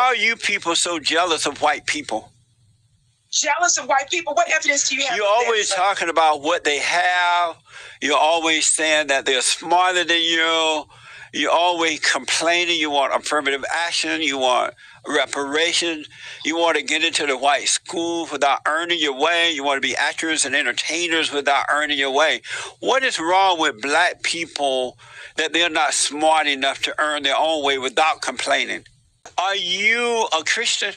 are you people so jealous of white people? Jealous of white people? What evidence do you have? You're always talking about what they have. You're always saying that they're smarter than you. You're always complaining. You want affirmative action. You want reparations. You want to get into the white schools without earning your way. You want to be actors and entertainers without earning your way. What is wrong with black people that they're not smart enough to earn their own way without complaining? Are you a Christian?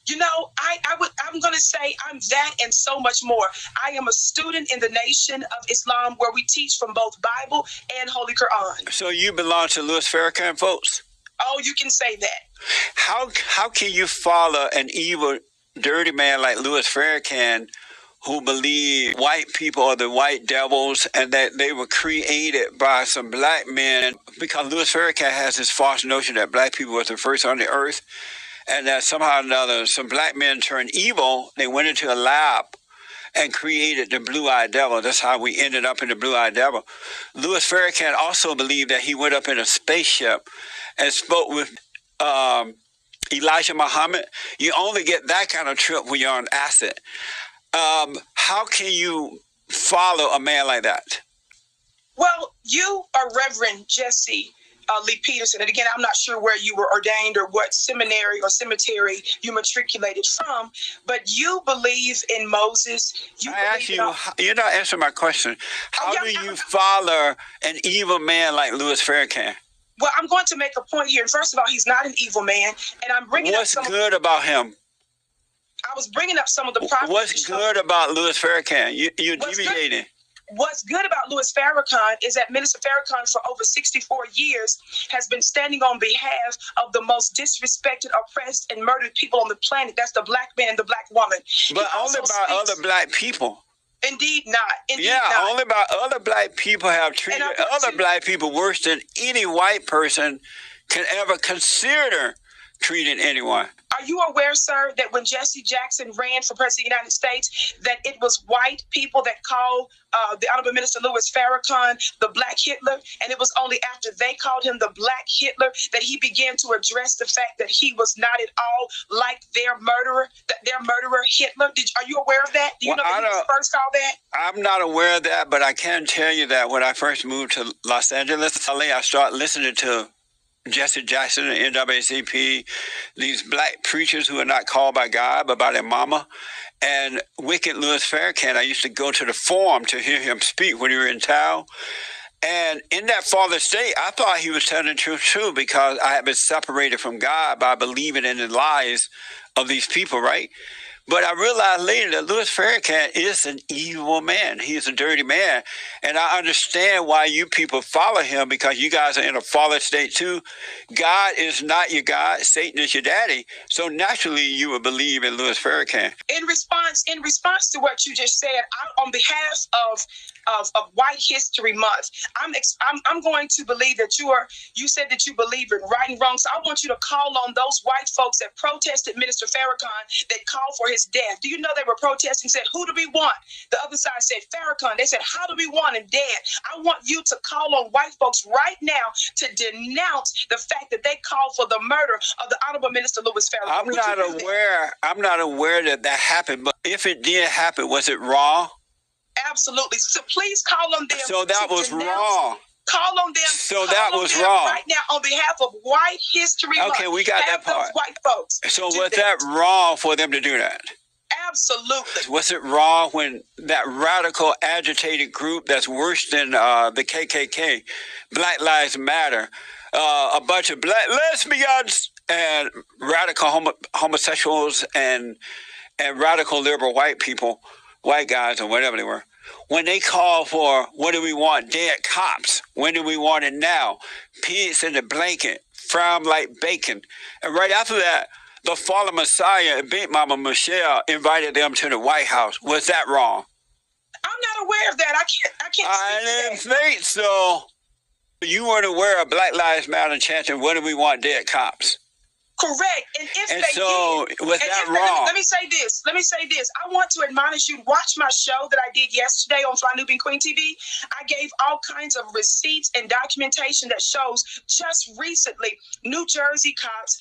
You know, I'm going to say I'm that and so much more. I am a student in the Nation of Islam where we teach from both Bible and Holy Quran. So you belong to Louis Farrakhan, folks? Oh, you can say that. How can you follow an evil, dirty man like Louis Farrakhan who believe white people are the white devils and that they were created by some black men? Because Louis Farrakhan has this false notion that black people were the first on the earth, and that somehow or another some black men turned evil. They went into a lab and created the blue-eyed devil. That's how we ended up in the blue-eyed devil. Louis Farrakhan also believed that he went up in a spaceship and spoke with Elijah Muhammad. You only get that kind of trip when you're on acid. How can you follow a man like that? Well, you are Reverend Jesse Lee Peterson. And again, I'm not sure where you were ordained or what seminary or cemetery you matriculated from, but you believe in Moses. You're not answering my question. How do you follow an evil man like Louis Farrakhan? Well, I'm going to make a point here. First of all, he's not an evil man, and I'm bringing What's good about him? I was bringing up some of the properties. What's good about Louis Farrakhan? You're deviating. What's good about Louis Farrakhan is that Minister Farrakhan for over 64 years has been standing on behalf of the most disrespected, oppressed, and murdered people on the planet. That's the black man and the black woman. But only by other black people. Indeed not. Indeed not. Only by other black people have treated other black people worse than any white person can ever consider treating anyone. Are you aware, sir, that when Jesse Jackson ran for president of the United States, that it was white people that called the Honorable Minister Louis Farrakhan the Black Hitler? And it was only after they called him the Black Hitler that he began to address the fact that he was not at all like their murderer, Hitler. Are you aware of that? Do you know that he was first called that? I'm not aware of that, but I can tell you that when I first moved to Los Angeles, LA, I started listening to Jesse Jackson and NAACP, these black preachers who are not called by God, but by their mama. And wicked Louis Farrakhan, I used to go to the forum to hear him speak when he was in town. And in that father state, I thought he was telling the truth too, because I had been separated from God by believing in the lies of these people, right? But I realized later that Louis Farrakhan is an evil man. He's a dirty man. And I understand why you people follow him, because you guys are in a fallen state too. God is not your God. Satan is your daddy. So naturally, you would believe in Louis Farrakhan. In response to what you just said, on behalf of White History Month, I'm going to believe that you said that you believe in right and wrong. So I want you to call on those white folks that protested Minister Farrakhan, that called for his death. Do you know they were protesting, said, who do we want? The other side said Farrakhan. They said, how do we want him dead? I want you to call on white folks right now to denounce the fact that they called for the murder of the Honorable Minister Louis Farrakhan. I'm not aware that happened, but if it did happen, was it wrong? Absolutely. So please call on them. So that was wrong. Call on them. So that was wrong. Right now, on behalf of White History Month. Okay, we got that part. Those white folks. So was that wrong for them to do that? Absolutely. Was it wrong when that radical agitated group that's worse than the KKK, Black Lives Matter, a bunch of black lesbians and radical homosexuals and radical liberal white people, white guys or whatever they were, when they call for, what do we want? Dead cops. When do we want it now? Pigs in the blanket, frown like bacon. And right after that, the fallen Messiah and Big Mama Michelle invited them to the White House. Was that wrong? I'm not aware of that. I can't. I didn't think so. You weren't aware of Black Lives Matter chanting, what do we want? Dead cops. Correct. And if And they so, did, was and that if they, wrong? let me say this. Let me say this. I want to admonish you. Watch my show that I did yesterday on Fly Nubian Queen TV. I gave all kinds of receipts and documentation that shows just recently New Jersey cops,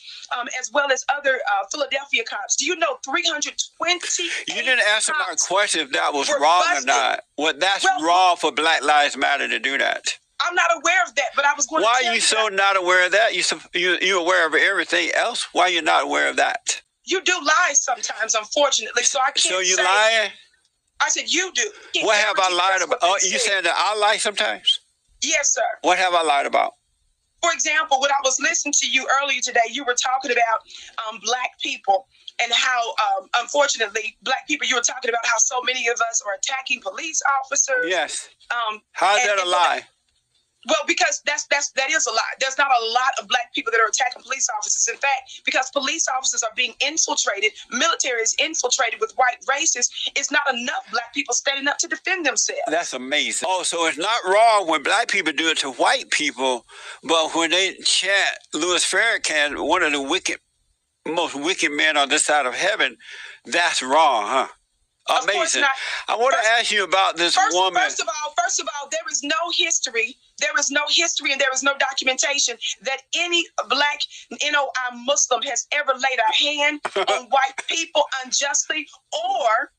as well as other Philadelphia cops. Do you know 320? You didn't answer my question if that was were wrong busted. or not. Well, that's Well, wrong for Black Lives Matter to do that. I'm not aware of that, but I was going Why to tell are you so that not aware of that? You're aware of everything else. Why are you not aware of that? you do lie sometimes, unfortunately. So I can't So you say, lying? I said you do. Can't What have I guarantee lied that's about? what Oh, they you said. saying that I lie sometimes? Yes, sir. What have I lied about? For example, when I was listening to you earlier today, you were talking about Black people and how, unfortunately, Black people, you were talking about how so many of us are attacking police officers. Yes. Um, How is and- that a and- lie? Well, because that is a lot. There's not a lot of Black people that are attacking police officers. In fact, because police officers are being infiltrated, military is infiltrated with white racists, it's not enough Black people standing up to defend themselves. That's amazing. Oh, so it's not wrong when Black people do it to white people, but when they chant Louis Farrakhan, one of the most wicked men on this side of heaven, that's wrong, huh? Of course Amazing. not. I want to ask you about this woman. First of all, there is no history. There is no history and there is no documentation that any Black NOI Muslim has ever laid a hand on white people unjustly or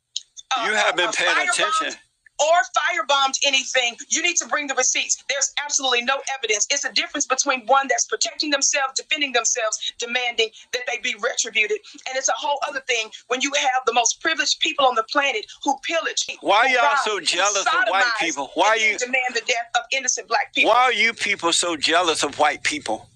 You have been paying attention. or firebombed anything. You need to bring the receipts. There's absolutely no evidence. It's a difference between one that's protecting themselves, defending themselves, demanding that they be retributed. And it's a whole other thing when you have the most privileged people on the planet who pillage. Why are who y'all rob, so who jealous of white sodomize, people? Why and are you demand the death of innocent Black people? Why are you people so jealous of white people?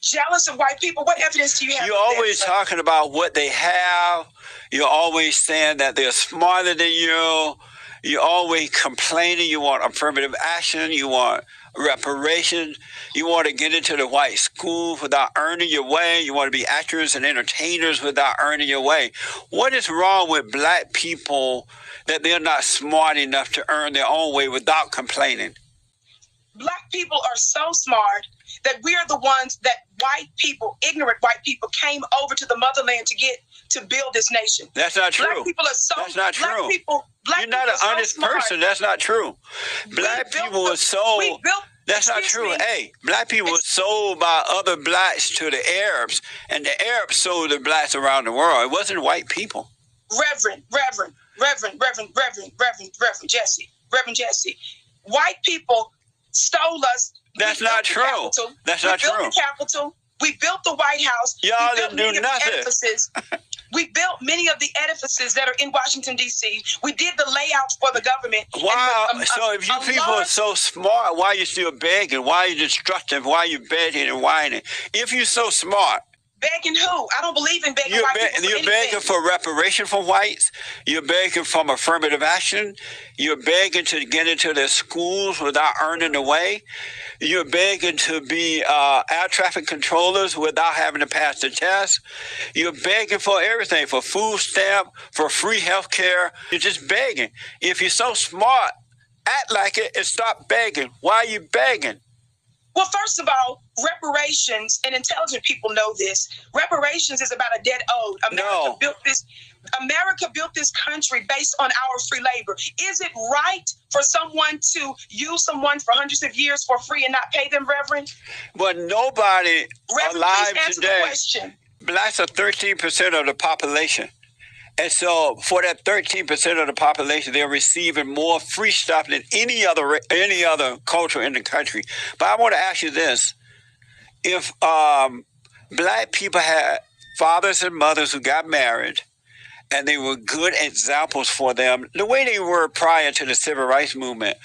Jealous of white people? What evidence do you have? You're of that, always sir? talking about what they have. You're always saying that they're smarter than you. You're always complaining. You want affirmative action. You want reparations. You want to get into the white schools without earning your way. You want to be actors and entertainers without earning your way. What is wrong with Black people that they're not smart enough to earn their own way without complaining? Black people are so smart that we are the ones that white people, ignorant white people, came over to the motherland to build this nation. That's not true. Black people are so. That's not Black true. people. Black You're not an people are so honest smart. person. That's not true. Black people are so. That's not true. Hey, Black people were sold by other Blacks to the Arabs, and the Arabs sold the Blacks around the world. It wasn't white people. Reverend Jesse. White people stole us. That's We built not the true. Capitol. That's We not built true. the Capitol. We built the White House. Y'all We built didn't do many of the nothing. edifices. We built many of the edifices that are in Washington, D.C. We did the layouts for the government. Wow. And So if you a people are large- so smart, why are you still begging? Why are you destructive? Why are you begging and whining? If you're so smart, Begging who? I don't believe in begging white people for you're anything. begging for reparation for whites. You're begging for affirmative action. You're begging to get into their schools without earning the way. You're begging to be air traffic controllers without having to pass the test. You're begging for everything, for food stamp, for free health care. You're just begging. If you're so smart, act like it and stop begging. Why are you begging? Well, first of all, reparations, and intelligent people know this. Reparations is about a debt owed. America built this country based on our free labor. Is it right for someone to use someone for hundreds of years for free and not pay them, Reverend? But nobody Reverend, alive please answer today. the question. Blacks are 13% of the population. And so for that 13% of the population, they're receiving more free stuff than any other culture in the country. But I want to ask you this. If Black people had fathers and mothers who got married and they were good examples for them, the way they were prior to the Civil Rights Movement,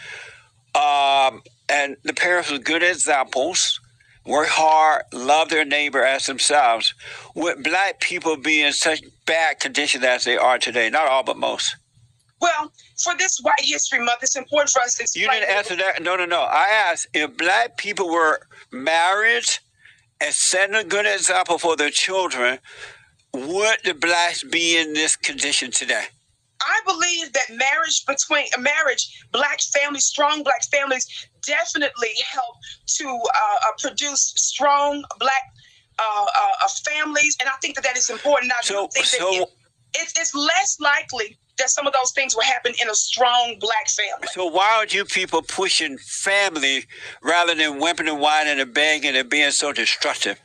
and the parents were good examples, work hard, love their neighbor as themselves, would Black people be in such bad condition as they are today? Not all, but most. Well, for this White History Month, it's important for us to explain. You didn't answer that. No. I asked if Black people were married and setting a good example for their children, would the Blacks be in this condition today? I believe that Black families, strong Black families, definitely help to produce strong Black families, and I think that is important. I do think that it's less likely that some of those things will happen in a strong black family. So why are you people pushing family rather than whipping and whining and begging and being so destructive?